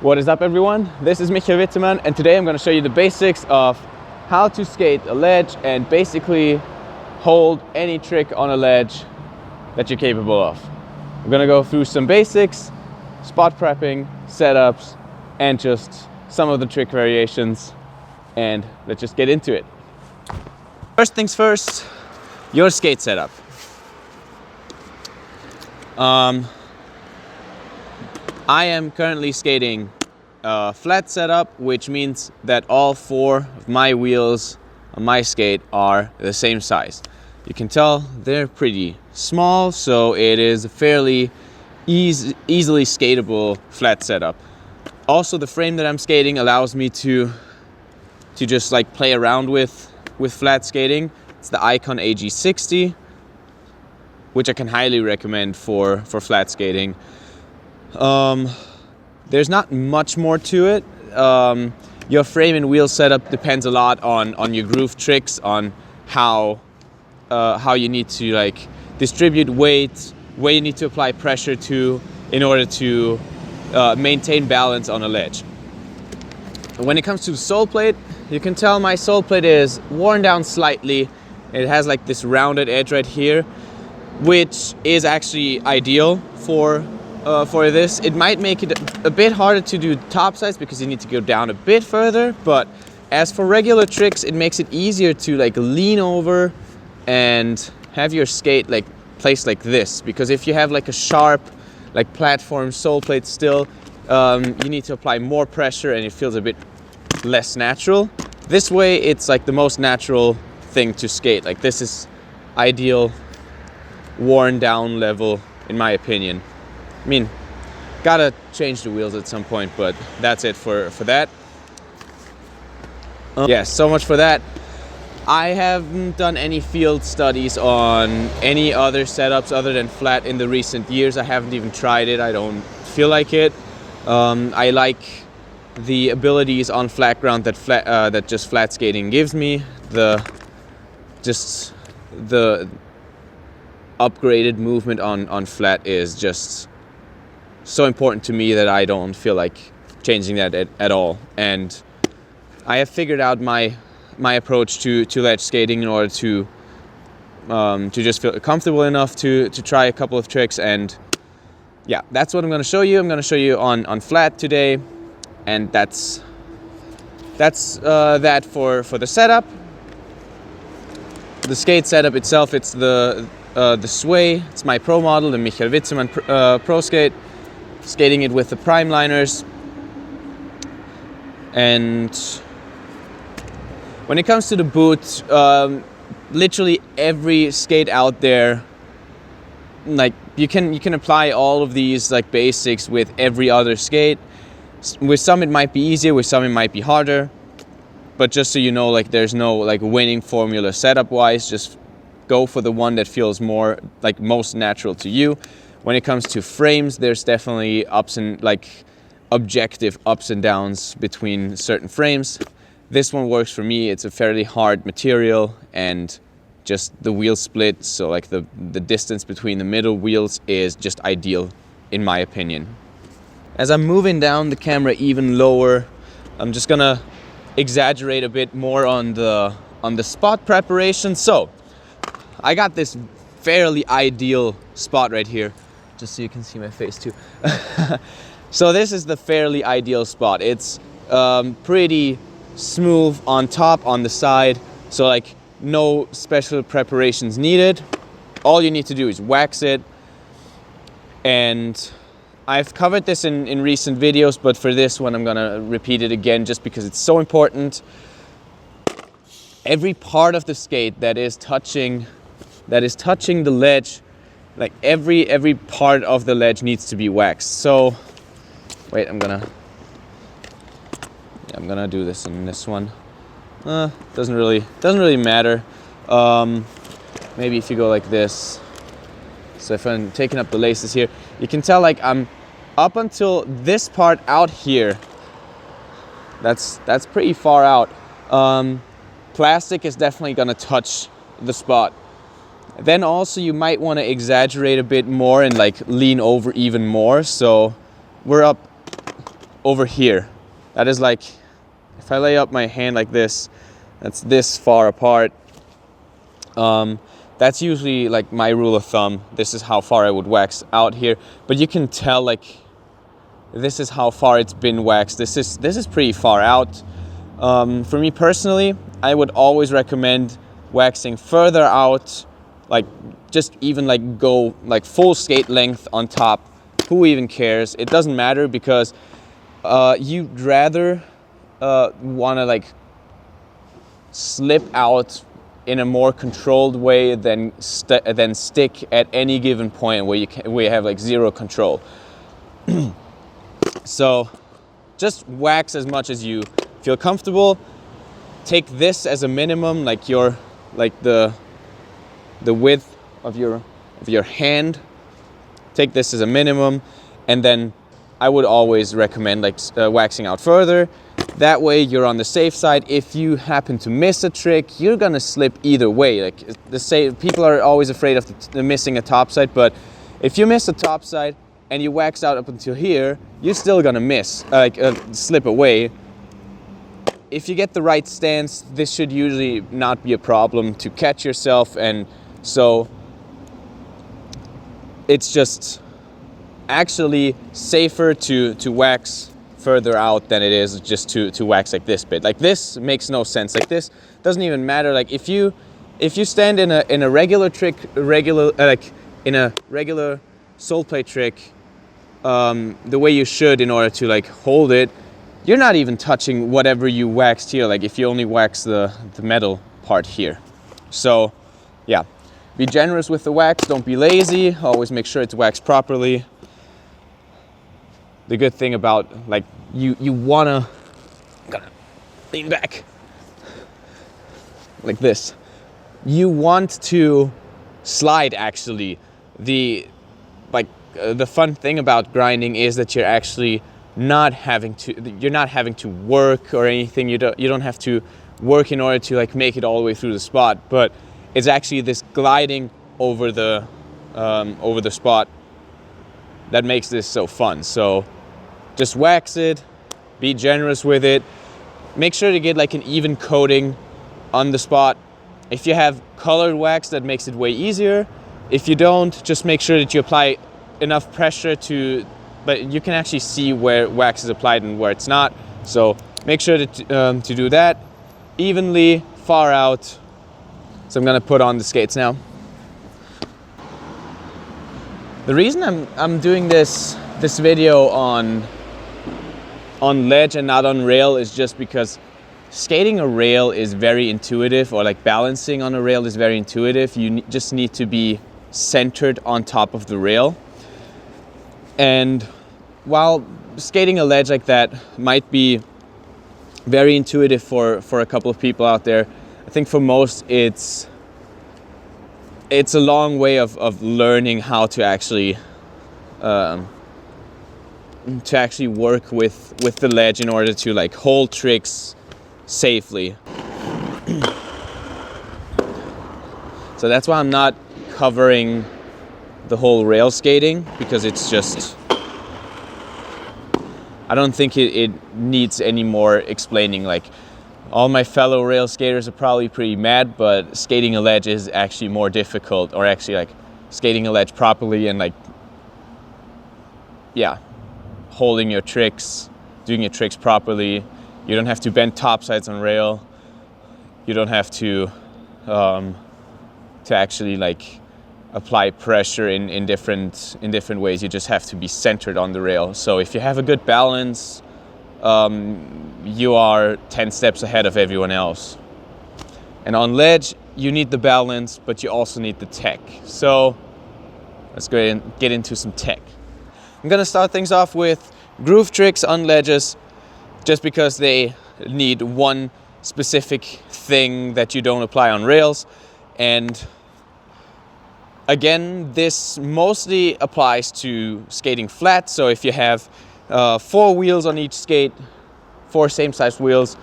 What is up, everyone? This is Michael Wittemann, and today I'm going to show you the basics of how to skate a ledge and basically hold any trick on a ledge that you're capable of. I'm going to go through some basics, spot prepping, setups, and just some of the trick variations, and let's just get into it. First things first, your skate setup. I am currently skating a flat setup, which means that all four of my wheels on my skate are the same size. You can tell they're pretty small, so it is a fairly easily skatable flat setup. Also, the frame that I'm skating allows me to just like play around with flat skating. It's the Icon AG60, which I can highly recommend for flat skating. There's not much more to it. Your frame and wheel setup depends a lot on your groove tricks, on how you need to like distribute weight, where you need to apply pressure to in order to maintain balance on a ledge. When it comes to the sole plate, you can tell my sole plate is worn down slightly. It has like this rounded edge right here, which is actually ideal for this. It might make it a bit harder to do topsides because you need to go down a bit further, but as for regular tricks, it makes it easier to like lean over and have your skate like placed like this, because if you have like a sharp like platform sole plate still, you need to apply more pressure and it feels a bit less natural. This way it's like the most natural thing to skate. Like this is ideal worn down level in my opinion. I mean, gotta change the wheels at some point, but that's it for that. Yeah, so much for that. I haven't done any field studies on any other setups other than flat in the recent years. I haven't even tried it. I don't feel like it. I like the abilities on flat ground that just flat skating gives me. The upgraded movement on flat is just so important to me that I don't feel like changing that at all. And I have figured out my approach to ledge skating in order to just feel comfortable enough to try a couple of tricks. And yeah, that's what I'm going to show you. I'm going to show you on flat today, and that's that for the setup. The skate setup itself, it's the Sway. It's my pro model, the Michael Wittemann Pro Skate. Skating it with the prime liners. And when it comes to the boot, literally every skate out there, like you can apply all of these like basics with every other skate. With some it might be easier, with some it might be harder. But just so you know, like there's no like winning formula setup wise. Just go for the one that feels more like most natural to you. When it comes to frames, there's definitely objective ups and downs between certain frames. This one works for me. It's a fairly hard material, and just the wheel split, so like the distance between the middle wheels is just ideal in my opinion. As I'm moving down the camera even lower, I'm just gonna exaggerate a bit more on the spot preparation. So I got this fairly ideal spot right here, just so you can see my face too. So this is the fairly ideal spot. It's pretty smooth on top, on the side, so like no special preparations needed. All you need to do is wax it. And I've covered this in recent videos, but for this one I'm gonna repeat it again just because it's so important. Every part of the skate that is touching the ledge, like every part of the ledge needs to be waxed. So wait, I'm gonna do this in this one. Doesn't really matter. Maybe if you go like this. So if I'm taking up the laces here, you can tell like I'm up until this part out here. That's pretty far out. Plastic is definitely gonna touch the spot. Then also you might want to exaggerate a bit more and like lean over even more. So we're up over here. That is like, if I lay up my hand like this, that's this far apart. That's usually like my rule of thumb. This is how far I would wax out here. But you can tell like this is how far it's been waxed. This is pretty far out. For me personally, I would always recommend waxing further out, like just even like go like full skate length on top. Who even cares? It doesn't matter, because you'd rather want to like slip out in a more controlled way than stick at any given point where you have like zero control. So just wax as much as you feel comfortable. Take this as a minimum, like the width of your hand. Take this as a minimum, and then I would always recommend like waxing out further. That way you're on the safe side. If you happen to miss a trick, you're gonna slip either way. Like people are always afraid of missing a topside, but if you miss a topside and you wax out up until here, you're still gonna miss, slip away. If you get the right stance, this should usually not be a problem to catch yourself, and so it's just actually safer to wax further out than it is just to wax like this bit. Like this makes no sense. Like this doesn't even matter. Like if you stand in a regular trick, in a regular soul plate trick, the way you should in order to like hold it, you're not even touching whatever you waxed here. Like if you only wax the metal part here. So yeah, be generous with the wax. Don't be lazy. Always make sure it's waxed properly. The good thing about like you wanna lean back like this. You want to slide actually. The fun thing about grinding is that you're actually not having to work or anything. You don't have to work in order to like make it all the way through the spot, but it's actually this gliding over the spot that makes this so fun. So just wax it, be generous with it. Make sure to get like an even coating on the spot. If you have colored wax, that makes it way easier. If you don't, just make sure that you apply enough pressure but you can actually see where wax is applied and where it's not. So make sure to do that evenly, far out. So I'm gonna put on the skates now. The reason I'm doing this video on ledge and not on rail is just because skating a rail is very intuitive, or like balancing on a rail is very intuitive. You just need to be centered on top of the rail. And while skating a ledge like that might be very intuitive for a couple of people out there, I think for most it's a long way of learning how to actually work with the ledge in order to like hold tricks safely. So that's why I'm not covering the whole rail skating, because it's just, I don't think it needs any more explaining. Like all my fellow rail skaters are probably pretty mad, but skating a ledge is actually more difficult, or actually like skating a ledge properly and like, yeah, holding your tricks, doing your tricks properly. You don't have to bend topsides on rail. You don't have to actually like apply pressure in different ways. You just have to be centered on the rail. So if you have a good balance, you are 10 steps ahead of everyone else. And on ledge, you need the balance, but you also need the tech. So let's go ahead and get into some tech. I'm gonna start things off with groove tricks on ledges, just because they need one specific thing that you don't apply on rails. And again, this mostly applies to skating flat. So if you have 4 wheels on each skate, 4 same-sized wheels,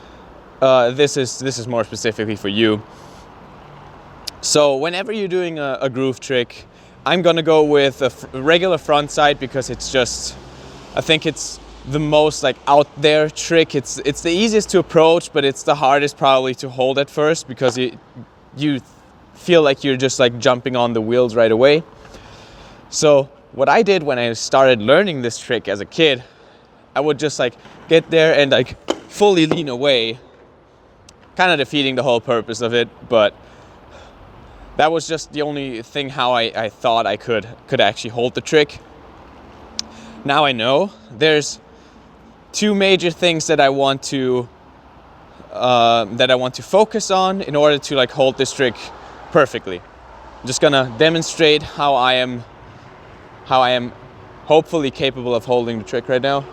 this is more specifically for you. So whenever you're doing a groove trick, I'm gonna go with a regular front side, because it's just, I think it's the most like out there trick. It's the easiest to approach, but it's the hardest probably to hold at first, because you feel like you're just like jumping on the wheels right away. So what I did when I started learning this trick as a kid, I would just like get there and like fully lean away, kind of defeating the whole purpose of it, but that was just the only thing how I thought I could actually hold the trick. Now I know there's two major things that I want to focus on in order to like hold this trick perfectly. I'm just gonna demonstrate how I am hopefully capable of holding the trick right now.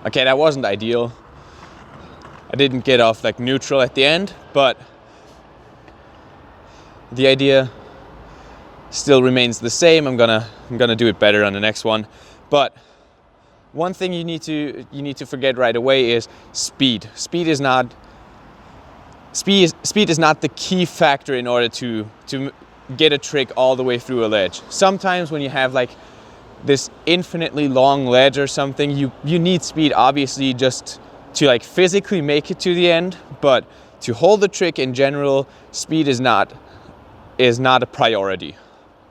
Okay, that wasn't ideal. I didn't get off like neutral at the end, but the idea still remains the same. I'm gonna do it better on the next one. But one thing you need to forget right away is speed. Speed is not the key factor in order to get a trick all the way through a ledge. Sometimes when you have like this infinitely long ledge or something, you need speed, obviously, just to like physically make it to the end. But to hold the trick in general, speed is not a priority.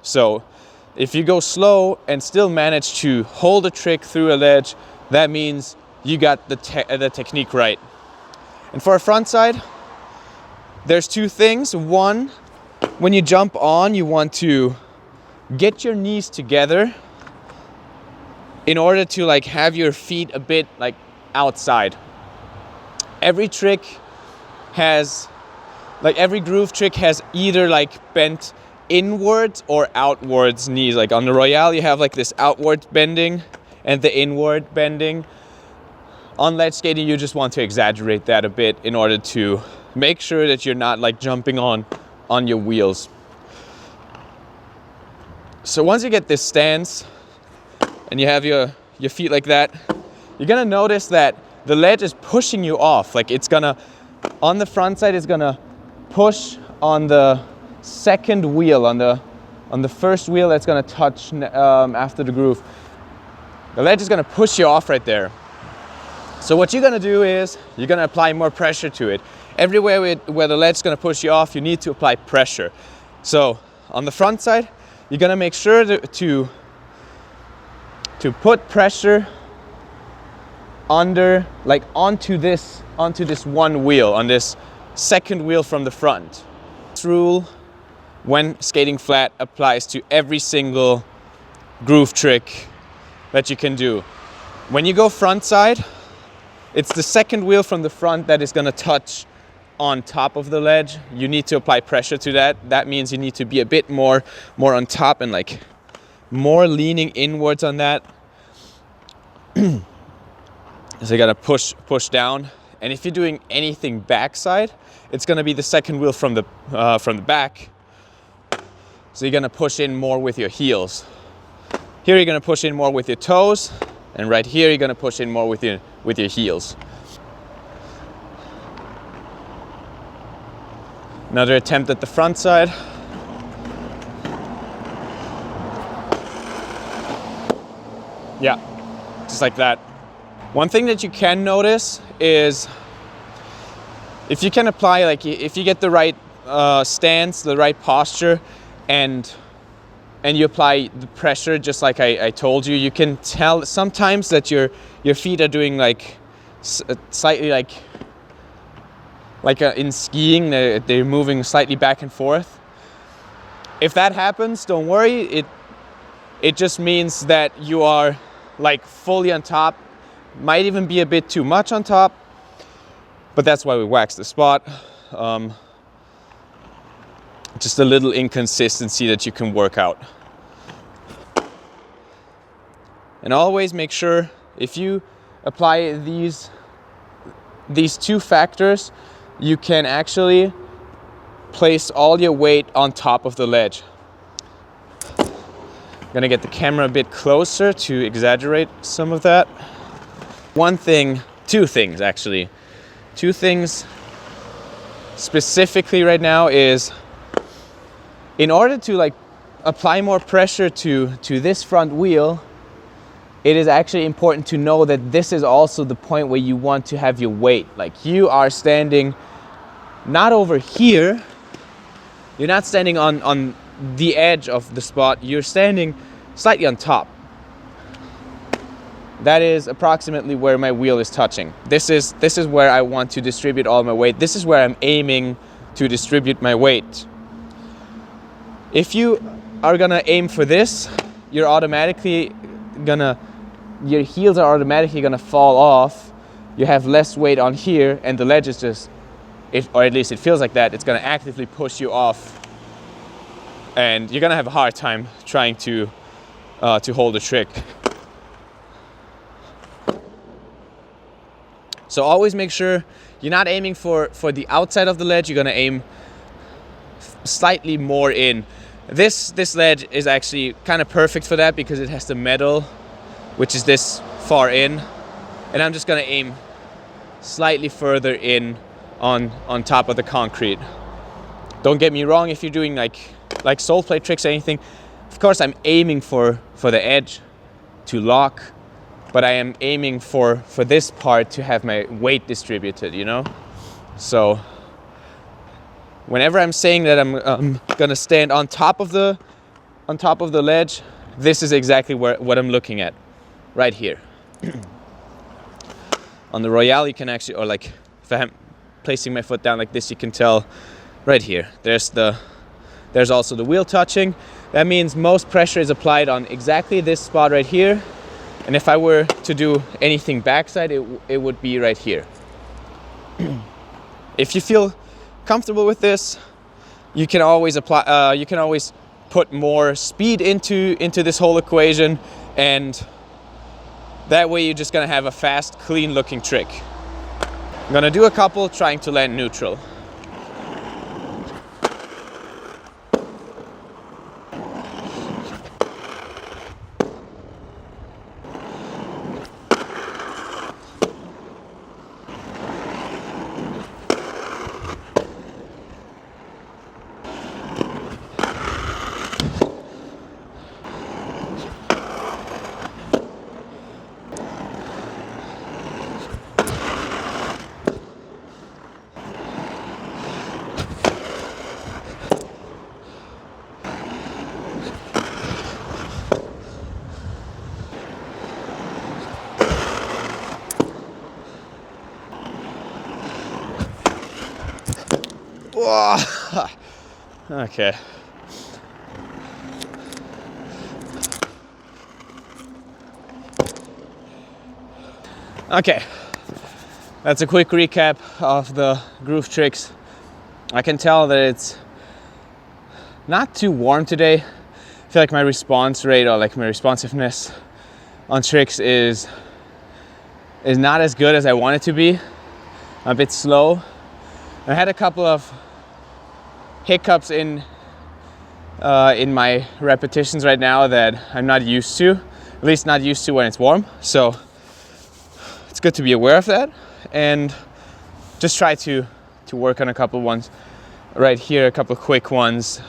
So if you go slow and still manage to hold a trick through a ledge, that means you got the technique right. And for a front side, there's two things. One, when you jump on, you want to get your knees together in order to like have your feet a bit like outside. Every trick has, like every groove trick has either like bent inwards or outwards knees. Like on the Royale, you have like this outward bending and the inward bending. On ledge skating, you just want to exaggerate that a bit in order to make sure that you're not like jumping on your wheels. So once you get this stance and you have your feet like that, you're gonna notice that the ledge is pushing you off. Like it's gonna, on the front side, it's gonna push on the second wheel, on the first wheel that's gonna touch after the groove. The ledge is gonna push you off right there. So what you're gonna do is you're gonna apply more pressure to it. Everywhere where the ledge is gonna push you off, you need to apply pressure. So on the front side, you're gonna make sure to put pressure onto this one wheel, on this second wheel from the front. This rule, when skating flat, applies to every single groove trick that you can do. When you go front side, it's the second wheel from the front that is gonna touch on top of the ledge. You need to apply pressure to that. That means you need to be a bit more on top and like more leaning inwards on that. So you gotta push down. And if you're doing anything backside, it's gonna be the second wheel from the back. So you're gonna push in more with your heels. Here you're gonna push in more with your toes, and right here you're gonna push in more with your heels. Another attempt at the front side. Yeah, just like that. One thing that you can notice is if you can apply, like if you get the right stance, the right posture, and you apply the pressure just like I told you, you can tell sometimes that your feet are doing like slightly like in skiing, they're moving slightly back and forth. If that happens, don't worry. It just means that you are like fully on top. Might even be a bit too much on top, but that's why we wax the spot. Just a little inconsistency that you can work out. And always make sure, if you apply these two factors, you can actually place all your weight on top of the ledge. I'm gonna get the camera a bit closer to exaggerate some of that. Two things specifically right now is, in order to like apply more pressure to this front wheel, it is actually important to know that this is also the point where you want to have your weight. Like, you are standing not over here, you're not standing on the edge of the spot, you're standing slightly on top. That is approximately where my wheel is touching. This is where I want to distribute all my weight. This is where I'm aiming to distribute my weight. If you are gonna aim for this, your heels are automatically gonna fall off. You have less weight on here, and the ledge is just, or at least it feels like that, it's gonna actively push you off, and you're gonna have a hard time trying to hold the trick. So always make sure you're not aiming for the outside of the ledge. You're gonna aim slightly more in. This ledge is actually kind of perfect for that because it has the metal, which is this far in, and I'm just gonna aim slightly further in on top of the concrete. Don't get me wrong, if you're doing like soul plate tricks or anything, of course I'm aiming for the edge to lock, but I am aiming for this part to have my weight distributed, you know? So whenever I'm saying that I'm gonna stand on top of the ledge, this is exactly what I'm looking at, right here. On the Royale, you can actually, or like if I'm placing my foot down like this, you can tell right here. There's also the wheel touching. That means most pressure is applied on exactly this spot right here. And if I were to do anything backside, it would be right here. If you feel comfortable with this, you can always apply. You can always put more speed into this whole equation, and that way you're just gonna have a fast, clean-looking trick. I'm gonna do a couple trying to land neutral. Okay. Okay, that's a quick recap of the groove tricks. I can tell that it's not too warm today. I feel like my response rate, or like my responsiveness on tricks is not as good as I want it to be. I'm a bit slow. I had a couple of hiccups in my repetitions right now that I'm not used to, at least not used to when it's warm. So it's good to be aware of that, and just try to work on a couple ones right here, a couple quick ones.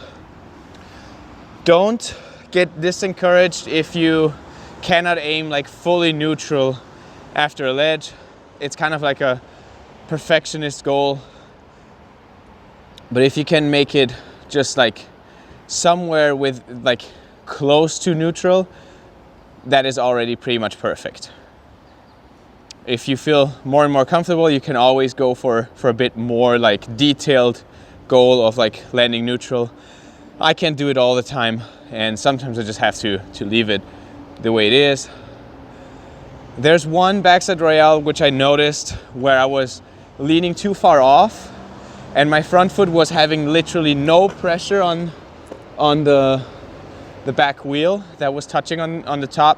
Don't get disencouraged if you cannot aim like fully neutral after a ledge. It's kind of like a perfectionist goal. But if you can make it just like somewhere with like close to neutral, that is already pretty much perfect. If you feel more and more comfortable, you can always go for a bit more like detailed goal of like landing neutral. I can't do it all the time, and sometimes I just have to leave it the way it is. There's one backside Royale which I noticed where I was leaning too far off, and my front foot was having literally no pressure on the back wheel that was touching on the top,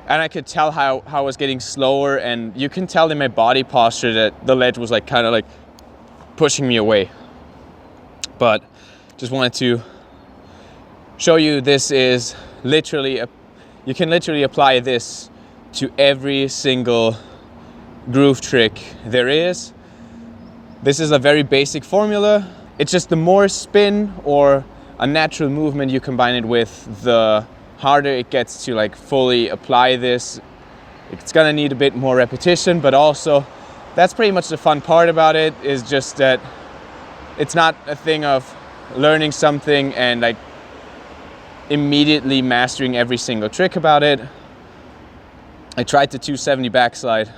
and I could tell how I was getting slower, and you can tell in my body posture that the ledge was like kind of like pushing me away. But just wanted to show you this is literally you can literally apply this to every single groove trick there is. This is a very basic formula. It's just the more spin or a natural movement you combine it with, the harder it gets to like fully apply this. It's gonna need a bit more repetition, but also that's pretty much the fun part about it, is just that it's not a thing of learning something and like immediately mastering every single trick about it. I tried the 270 backslide.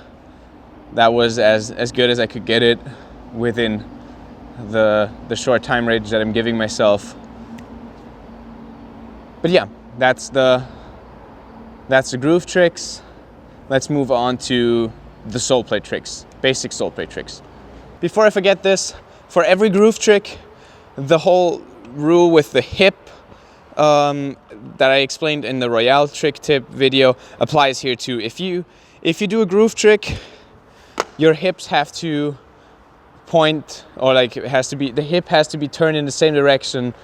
That was as good as I could get it within the short time range that I'm giving myself. But yeah, that's the groove tricks. Let's move on to the soulplate tricks, basic soulplate tricks. Before I forget this, for every groove trick, the whole rule with the hip that I explained in the Royale trick tip video applies here too. If you do a groove trick, your hips have to point, or like the hip has to be turned in the same direction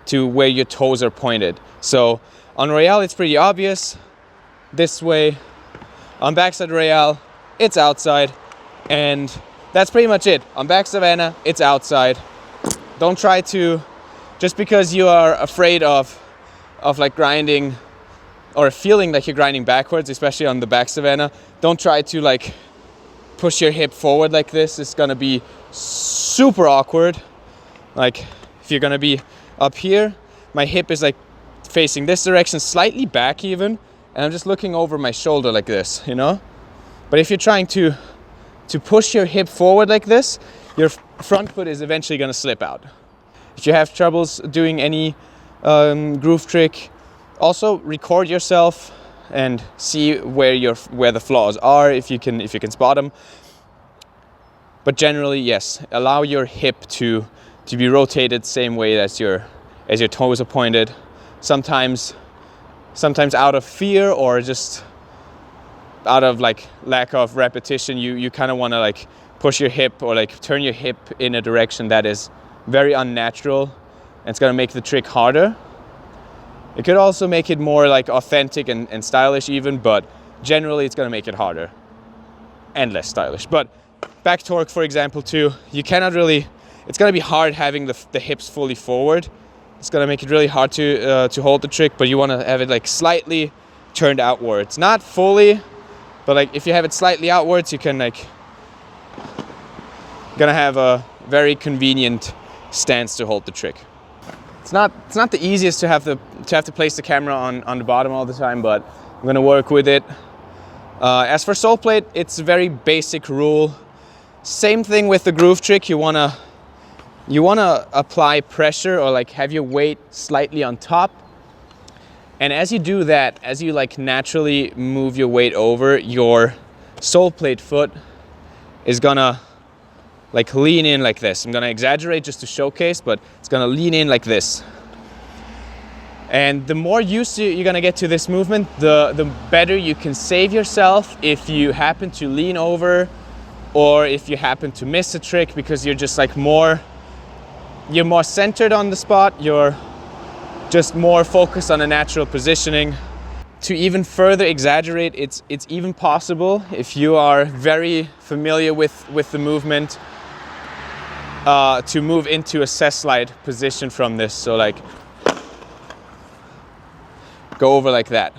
to where your toes are pointed. So on Royale, it's pretty obvious. This way, on backside Royale, it's outside, and that's pretty much it. On back Savannah, it's outside. Don't try to, just because you are afraid of like grinding or feeling like you're grinding backwards, especially on the back Savannah, don't try to like push your hip forward like this. It's gonna be super awkward. Like if you're gonna be up here, my hip is like facing this direction, slightly back even, and I'm just looking over my shoulder like this, you know? But if you're trying to push your hip forward like this, your front foot is eventually gonna slip out. If you have troubles doing any groove trick, also record yourself and see where the flaws are, if you can spot them. But generally, yes, allow your hip to be rotated same way as your toes are pointed. Sometimes out of fear or just out of like lack of repetition, you kind of want to like push your hip or like turn your hip in a direction that is very unnatural, and it's gonna make the trick harder. It could also make it more like authentic and stylish even, but generally it's gonna make it harder and less stylish. But back torque, for example, too, you cannot really, it's gonna be hard having the hips fully forward. It's gonna make it really hard to hold the trick, but you wanna have it like slightly turned outwards. Not fully, but like if you have it slightly outwards, you can like, gonna have a very convenient stance to hold the trick. It's not the easiest to have to place the camera on the bottom all the time, but I'm gonna work with it. As for soulplate, it's a very basic rule. Same thing with the groove trick. You wanna apply pressure or like have your weight slightly on top. And as you do that, as you like naturally move your weight over, your soulplate foot is gonna like lean in like this. I'm gonna exaggerate just to showcase, but it's gonna lean in like this. And the more used you're gonna get to this movement, the better you can save yourself if you happen to lean over or if you happen to miss a trick, because you're just like you're more centered on the spot, you're just more focused on a natural positioning. To even further exaggerate, it's even possible, if you are very familiar with the movement, to move into a C-slide position from this. So like go over like that.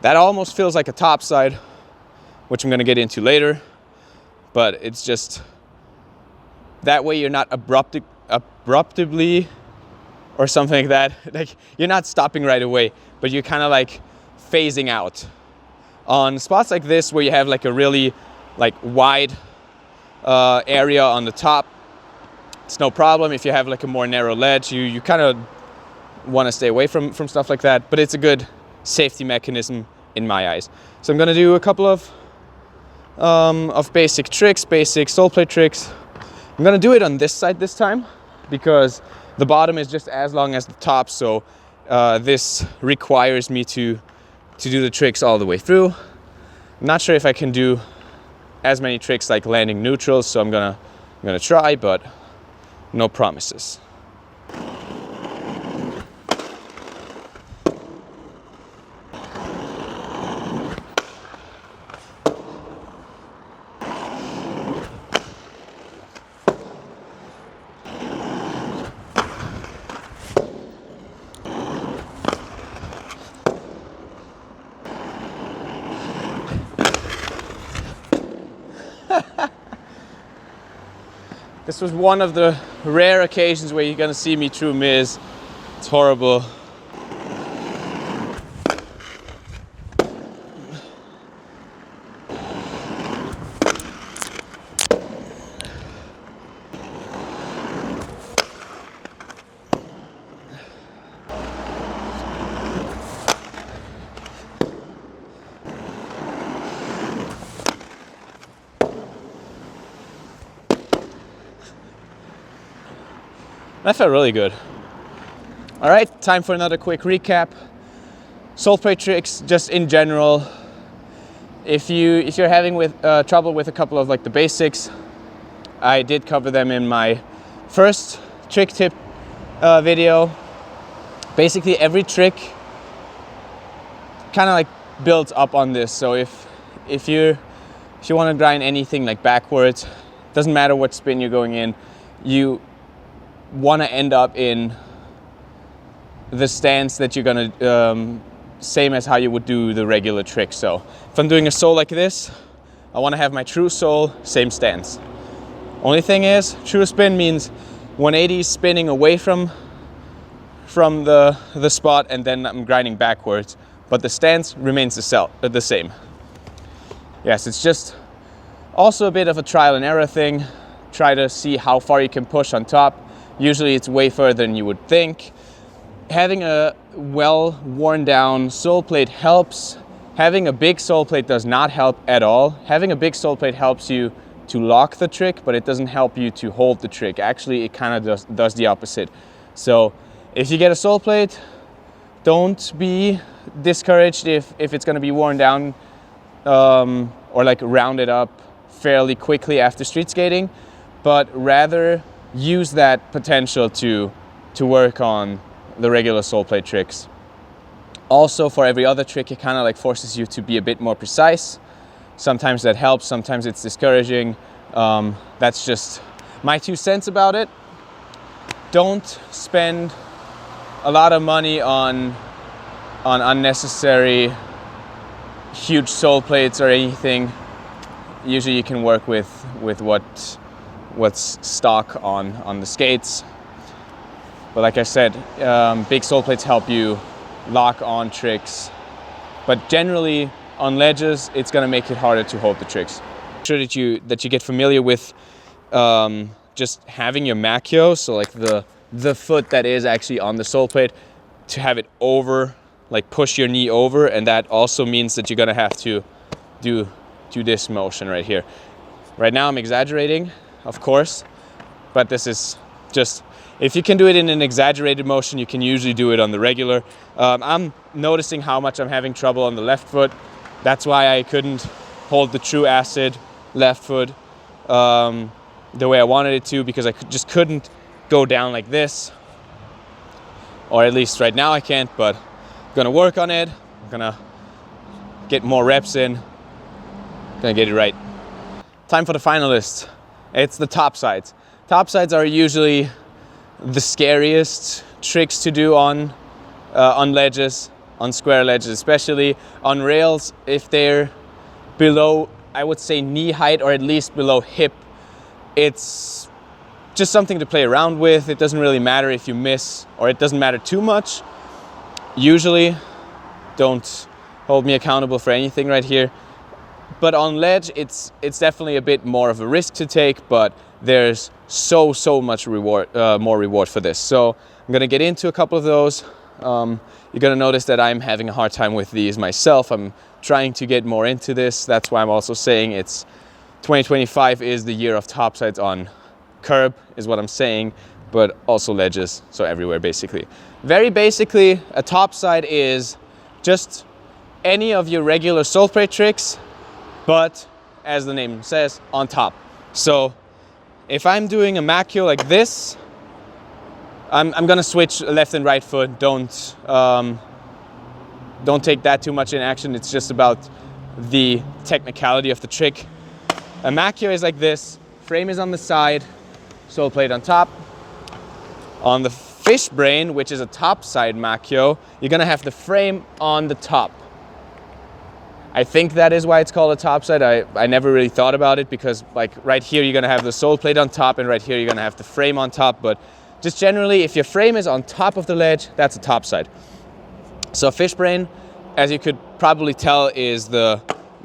That almost feels like a topside, which I'm gonna get into later, but it's just that way you're not abruptly or something like that. Like you're not stopping right away, but you're kind of like phasing out. On spots like this where you have like a really like wide area on the top, it's no problem. If you have like a more narrow ledge, you kind of want to stay away from stuff like that, but it's a good safety mechanism in my eyes. So I'm gonna do a couple of basic tricks, basic soulplate tricks. I'm gonna do it on this side this time because the bottom is just as long as the top, so this requires me to do the tricks all the way through. I'm not sure if I can do as many tricks like landing neutral, so I'm gonna try, but no promises. This was one of the rare occasions where you're gonna see me true miss. It's horrible. That felt really good. All right, time for another quick recap. Soulplate tricks, just in general. If you're having trouble with a couple of like the basics, I did cover them in my first trick tip video. Basically, every trick kind of like builds up on this. So if you want to grind anything like backwards, doesn't matter what spin you're going in, you want to end up in the stance that you're gonna same as how you would do the regular trick. So if I'm doing a soul like this, I want to have my true soul, same stance. Only thing is, true spin means 180 spinning away from the spot, and then I'm grinding backwards, but the stance remains the same. Yes, it's just also a bit of a trial and error thing. Try to see how far you can push on top. Usually it's way further than you would think. Having a well worn down soul plate helps. Having a big soul plate does not help at all. Having a big soul plate helps you to lock the trick, but it doesn't help you to hold the trick. Actually, it kind of does the opposite. So if you get a soul plate, don't be discouraged if it's going to be worn down or like rounded up fairly quickly after street skating, but rather use that potential to work on the regular soul plate tricks. Also, for every other trick, it kind of like forces you to be a bit more precise. Sometimes that helps, sometimes it's discouraging. That's just my 2 cents about it. Don't spend a lot of money on unnecessary huge soul plates or anything. Usually you can work with what's stock on the skates. But like I said, big soul plates help you lock on tricks. But generally on ledges, it's gonna make it harder to hold the tricks. Make sure that you get familiar with just having your macchio, so like the foot that is actually on the soul plate, to have it over, like push your knee over, and that also means that you're gonna have to do this motion right here. Right now I'm exaggerating, of course, but this is just, if you can do it in an exaggerated motion, you can usually do it on the regular. I'm noticing how much I'm having trouble on the left foot. That's why I couldn't hold the true acid left foot the way I wanted it to, because I just couldn't go down like this. Or at least right now I can't, but I'm gonna work on it. I'm gonna get more reps in. Gonna get it right. Time for the finalists. It's the topsides. Topsides are usually the scariest tricks to do on ledges, on square ledges especially. On rails, if they're below, I would say knee height, or at least below hip, it's just something to play around with. It doesn't really matter if you miss, or it doesn't matter too much. Usually, don't hold me accountable for anything right here. But on ledge, it's definitely a bit more of a risk to take, but there's so much reward, more reward for this. So I'm gonna get into a couple of those. You're gonna notice that I'm having a hard time with these myself. I'm trying to get more into this. That's why I'm also saying 2025 is the year of topsides on curb, is what I'm saying, but also ledges, so everywhere basically. Very basically, a topside is just any of your regular soul plate tricks, but as the name says, on top. So if I'm doing a macchio like this, I'm gonna switch left and right foot. Don't take that too much in action. It's just about the technicality of the trick. A macchio is like this. Frame is on the side, soul plate on top. On the fish brain, which is a topside macchio, you're gonna have the frame on the top. I think that is why it's called a topside. I never really thought about it, because like right here you're gonna have the sole plate on top, and right here you're gonna have the frame on top. But just generally, if your frame is on top of the ledge, that's a topside. So fish brain, as you could probably tell, is the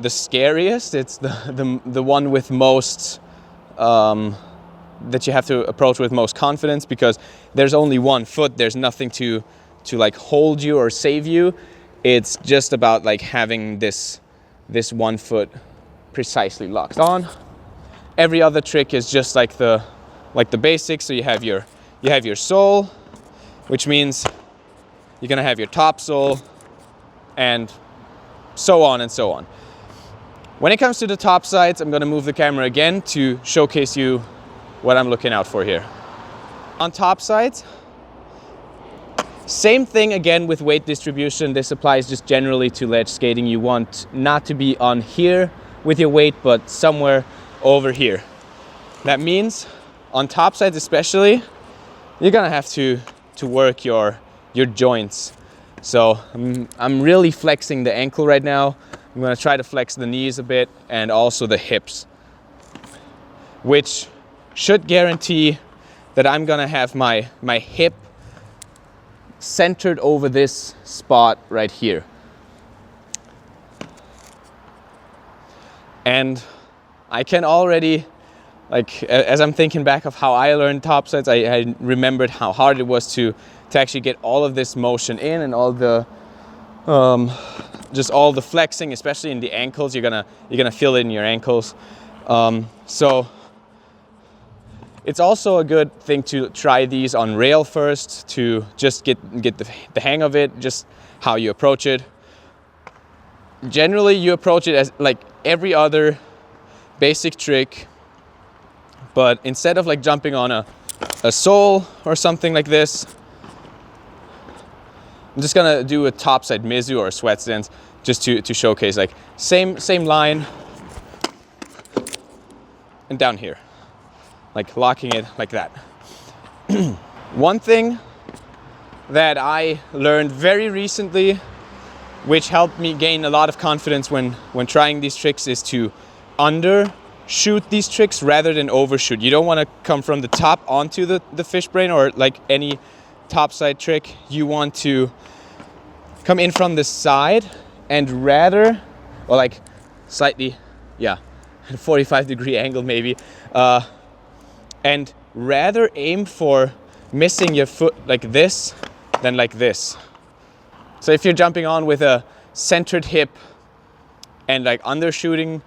scariest. It's the one with most that you have to approach with most confidence, because there's only one foot. There's nothing to like hold you or save you. It's just about like having this 1 foot precisely locked on. Every other trick is just like the basics. So you have your sole, which means you're gonna have your top sole, and so on and so on. When it comes to the top sides, I'm gonna move the camera again to showcase you what I'm looking out for here. On top sides, same thing again with weight distribution. This applies just generally to ledge skating. You want not to be on here with your weight, but somewhere over here. That means on top sides especially, you're gonna have to work your joints. So I'm really flexing the ankle right now. I'm gonna try to flex the knees a bit, and also the hips, which should guarantee that I'm gonna have my hip centered over this spot right here. And I can already, like, as I'm thinking back of how I learned topsides, I remembered how hard it was to actually get all of this motion in, and all the just all the flexing, especially in the ankles. You're gonna feel it in your ankles. So it's also a good thing to try these on rail first, to just get the hang of it, just how you approach it. Generally, you approach it as like every other basic trick, but instead of like jumping on a sole or something like this, I'm just gonna do a topside mizu or a sweat stance, just to showcase like same line, and down here, like locking it like that. One thing that I learned very recently, which helped me gain a lot of confidence when trying these tricks, is to undershoot these tricks rather than overshoot. You don't want to come from the top onto the fish brain, or like any topside trick. You want to come in from the side, and rather, or like slightly, yeah, 45-degree angle maybe, and rather aim for missing your foot like this than like this. So if you're jumping on with a centered hip and like undershooting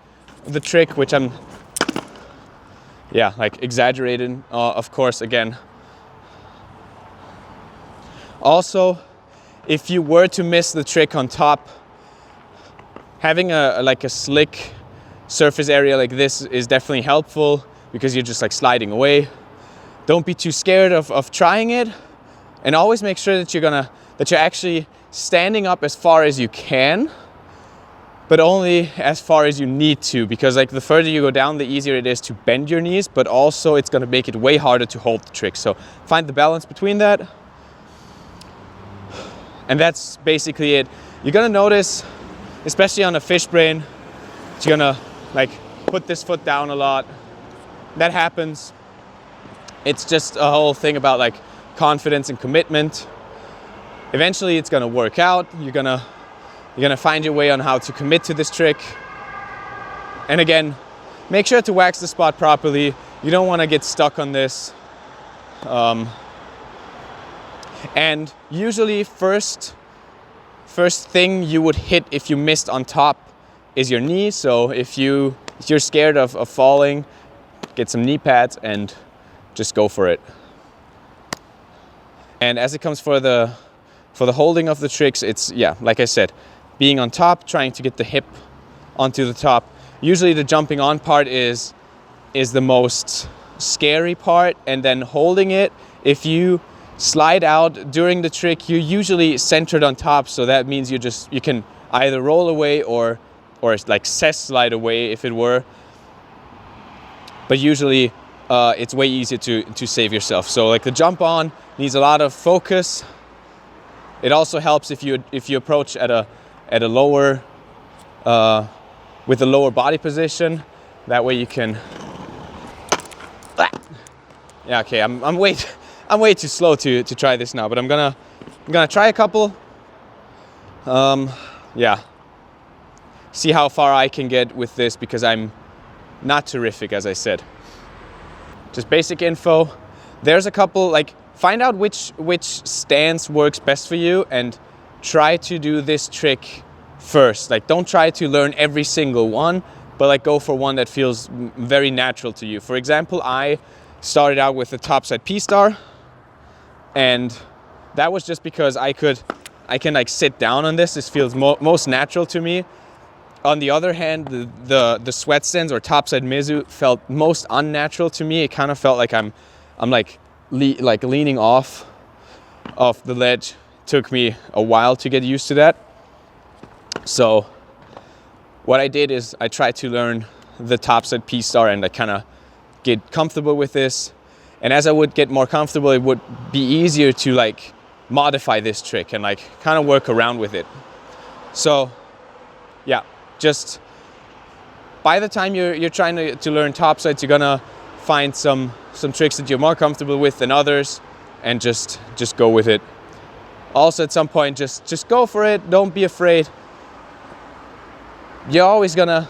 the trick, which I'm, yeah, like exaggerated, of course, again. Also, if you were to miss the trick on top, having a slick surface area like this is definitely helpful, because you're just like sliding away. Don't be too scared of trying it, and always make sure that you're actually standing up as far as you can, but only as far as you need to, because like the further you go down, the easier it is to bend your knees, but also it's gonna make it way harder to hold the trick. So find the balance between that. And that's basically it. You're gonna notice, especially on a fish brain, you're gonna like put this foot down a lot. That happens. It's just a whole thing about like confidence and commitment. Eventually it's gonna work out. You're gonna find your way on how to commit to this trick. And again, make sure to wax the spot properly. You don't wanna get stuck on this. And usually first thing you would hit if you missed on top is your knee. So if you're scared of falling, get some knee pads and just go for it. And as it comes for the holding of the tricks, it's, yeah, like I said, being on top, trying to get the hip onto the top. Usually the jumping on part is the most scary part, and then holding it. If you slide out during the trick, you're usually centered on top, so that means you can either roll away or like slide away if it were. But usually it's way easier to save yourself. So like the jump on needs a lot of focus. It also helps if you approach at a lower with the lower body position. That way you can, yeah, okay, I'm way too slow to try this now, but I'm gonna try a couple. Yeah, see how far I can get with this, because I'm not terrific, as I said. Just basic info. There's a couple, like, find out which stance works best for you and try to do this trick first. Like, don't try to learn every single one, but like go for one that feels very natural to you. For example, I started out with the topside P-star, and that was just because I can like sit down on this. This feels most natural to me. On the other hand, the sweat stance or topside Mizu felt most unnatural to me. It kind of felt like I'm like leaning off of the ledge. Took me a while to get used to that. So what I did is I tried to learn the topside P-star, and I kind of get comfortable with this. And as I would get more comfortable, it would be easier to like modify this trick and like kind of work around with it. So yeah, just by the time you're trying to learn topsides, you're gonna find some tricks that you're more comfortable with than others, and just go with it. Also, at some point, just go for it. Don't be afraid. You're always gonna,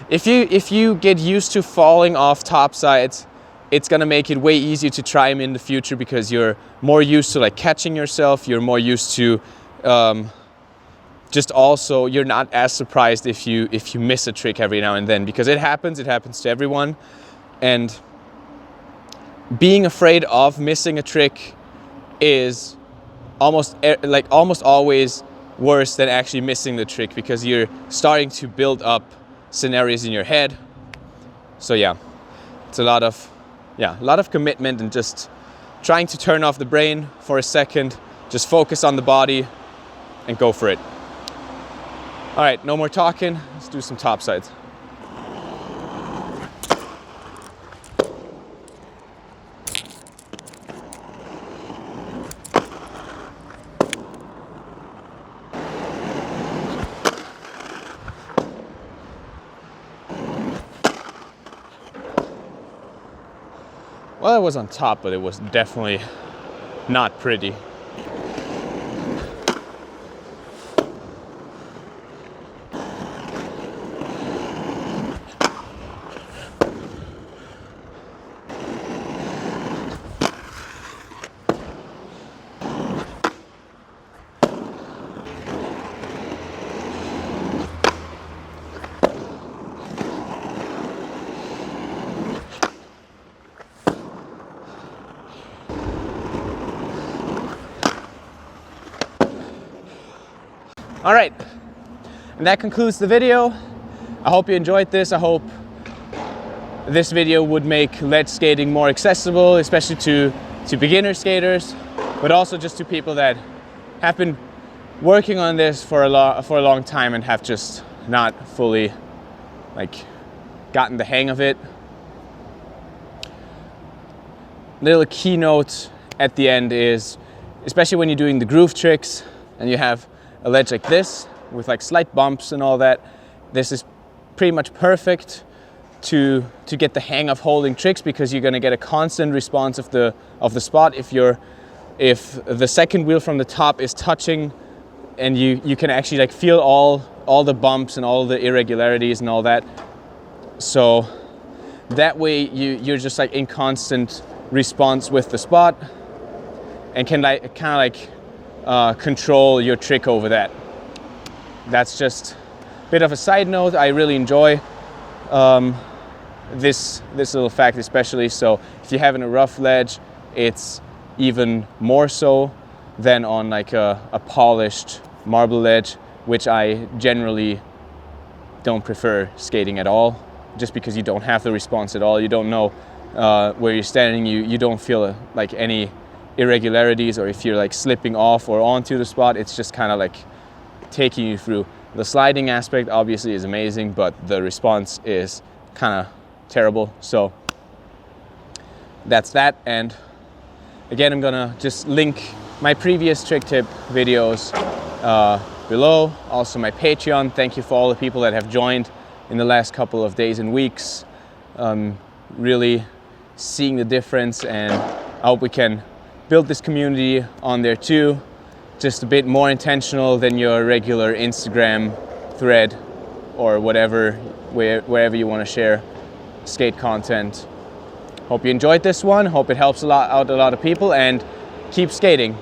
if you get used to falling off topsides, it's gonna make it way easier to try them in the future, because you're more used to like catching yourself. You're more used to just also, you're not as surprised if you miss a trick every now and then, because it happens to everyone. And being afraid of missing a trick is almost always worse than actually missing the trick, because you're starting to build up scenarios in your head. So yeah, it's a lot of commitment, and just trying to turn off the brain for a second, just focus on the body and go for it. All right, no more talking, let's do some topsides. Well, it was on top, but it was definitely not pretty. All right, and that concludes the video. I hope you enjoyed this. I hope this video would make ledge skating more accessible, especially to beginner skaters, but also just to people that have been working on this for a long time and have just not fully like gotten the hang of it. Little keynote at the end is, especially when you're doing the groove tricks and you have a ledge like this with like slight bumps and all that, this is pretty much perfect to get the hang of holding tricks, because you're going to get a constant response of the spot. If the second wheel from the top is touching, and you can actually like feel all the bumps and all the irregularities and all that. So that way you're just like in constant response with the spot, and can like kind of like control your trick over that. That's just a bit of a side note. I really enjoy this little fact especially. So if you're having a rough ledge, it's even more so than on like a polished marble ledge, which I generally don't prefer skating at all, just because you don't have the response at all. You don't know where you're standing. You don't feel like any irregularities, or if you're like slipping off or onto the spot, it's just kind of like taking you through. The sliding aspect obviously is amazing, but the response is kind of terrible. So that's that. And again, I'm gonna just link my previous trick tip videos below. Also my Patreon. Thank you for all the people that have joined in the last couple of days and weeks. Really seeing the difference, and I hope we can build this community on there too. Just a bit more intentional than your regular Instagram thread or whatever, wherever you want to share skate content. Hope you enjoyed this one. Hope it helps out a lot of people, and keep skating.